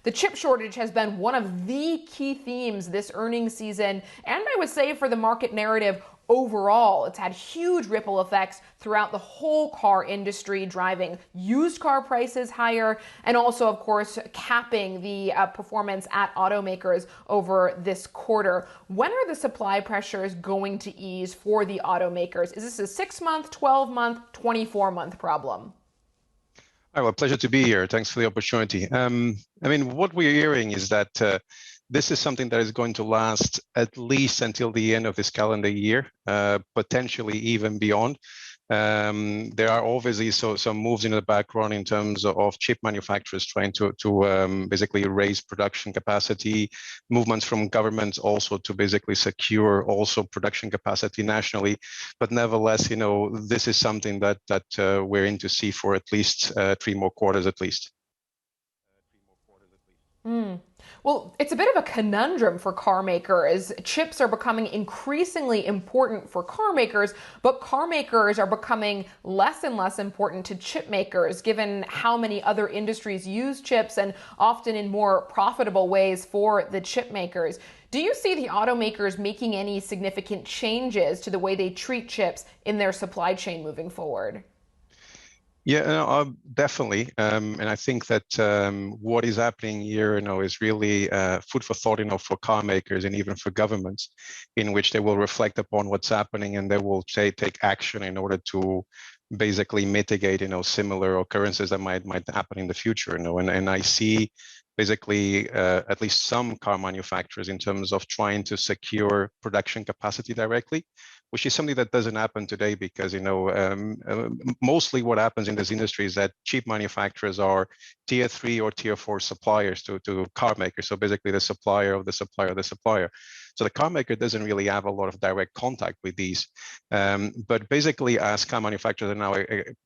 The chip shortage has been one of the key themes this earnings season, and I would say for the market narrative overall. It's had huge ripple effects throughout the whole car industry, driving used car prices higher and also, of course, capping the performance at automakers over this quarter. When are the supply pressures going to ease for the automakers? Is this a 6-month, 12-month, 24-month problem? All right, well, pleasure to be here. Thanks for the opportunity. What we're hearing is that this is something that is going to last at least until the end of this calendar year, potentially even beyond. There are obviously some moves in the background in terms of chip manufacturers trying to basically raise production capacity, movements from governments also to basically secure also production capacity nationally. But nevertheless, this is something that we're in to see for at least 3 more quarters at least. Well, it's a bit of a conundrum for car makers. Chips are becoming increasingly important for car makers, but car makers are becoming less and less important to chip makers, given how many other industries use chips and often in more profitable ways for the chip makers. Do you see the automakers making any significant changes to the way they treat chips in their supply chain moving forward? Yeah, no, definitely. And I think that what is happening here, is really food for thought, for car makers and even for governments, in which they will reflect upon what's happening and they will take action in order to basically mitigate, similar occurrences that might happen in the future. And I see basically at least some car manufacturers in terms of trying to secure production capacity directly, which is something that doesn't happen today because, mostly what happens in this industry is that chip manufacturers are tier 3 or tier 4 suppliers to car makers. So basically the supplier of the supplier of the supplier. So the car maker doesn't really have a lot of direct contact with these. But basically, as car manufacturers are now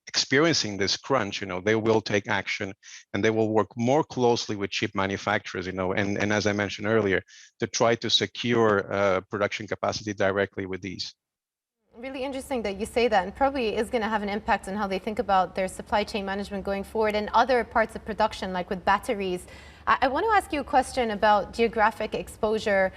experiencing this crunch, they will take action and they will work more closely with chip manufacturers, and as I mentioned earlier, to try to secure production capacity directly with these. Really interesting that you say that, and probably is going to have an impact on how they think about their supply chain management going forward and other parts of production, like with batteries. I want to ask you a question about geographic exposure.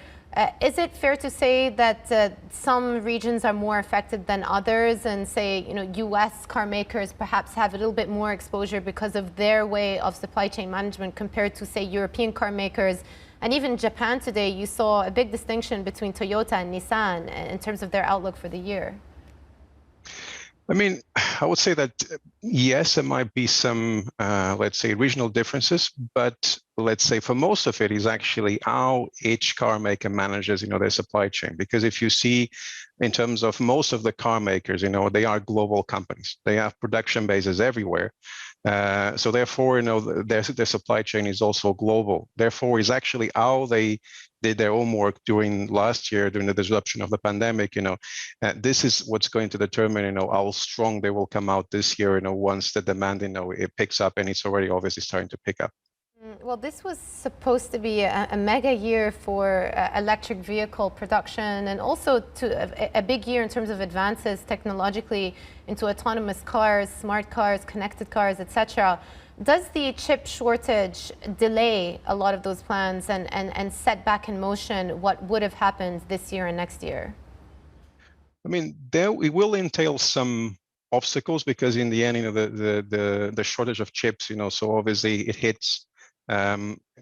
Is it fair to say that some regions are more affected than others, and say, U.S. car makers perhaps have a little bit more exposure because of their way of supply chain management compared to, say, European car makers? And even Japan today, you saw a big distinction between Toyota and Nissan in terms of their outlook for the year. I would say that, yes, there might be some, let's say, regional differences, but let's say for most of it is actually how each car maker manages, their supply chain. Because if you see in terms of most of the car makers, they are global companies. They have production bases everywhere. So therefore, their supply chain is also global. Therefore, is actually how they did their homework during last year, during the disruption of the pandemic. This is what's going to determine, how strong they will come out this year. Once the demand, it picks up, and it's already obviously starting to pick up. Well, this was supposed to be a mega year for electric vehicle production, and also a big year in terms of advances technologically into autonomous cars, smart cars, connected cars, etc. Does the chip shortage delay a lot of those plans and set back in motion what would have happened this year and next year? It will entail some obstacles because in the end, the shortage of chips, so obviously it hits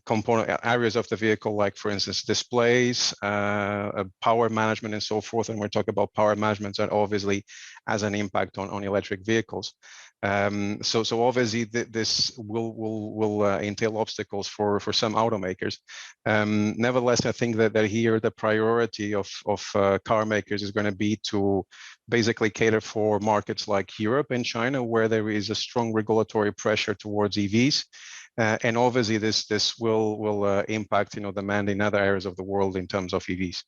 component areas of the vehicle, like for instance displays, power management, and so forth. And we're talking about power management that obviously has an impact on electric vehicles. So obviously this will entail obstacles for some automakers. Nevertheless, I think that here the priority of car makers is going to be to basically cater for markets like Europe and China, where there is a strong regulatory pressure towards EVs. And obviously this will impact demand in other areas of the world in terms of EVs.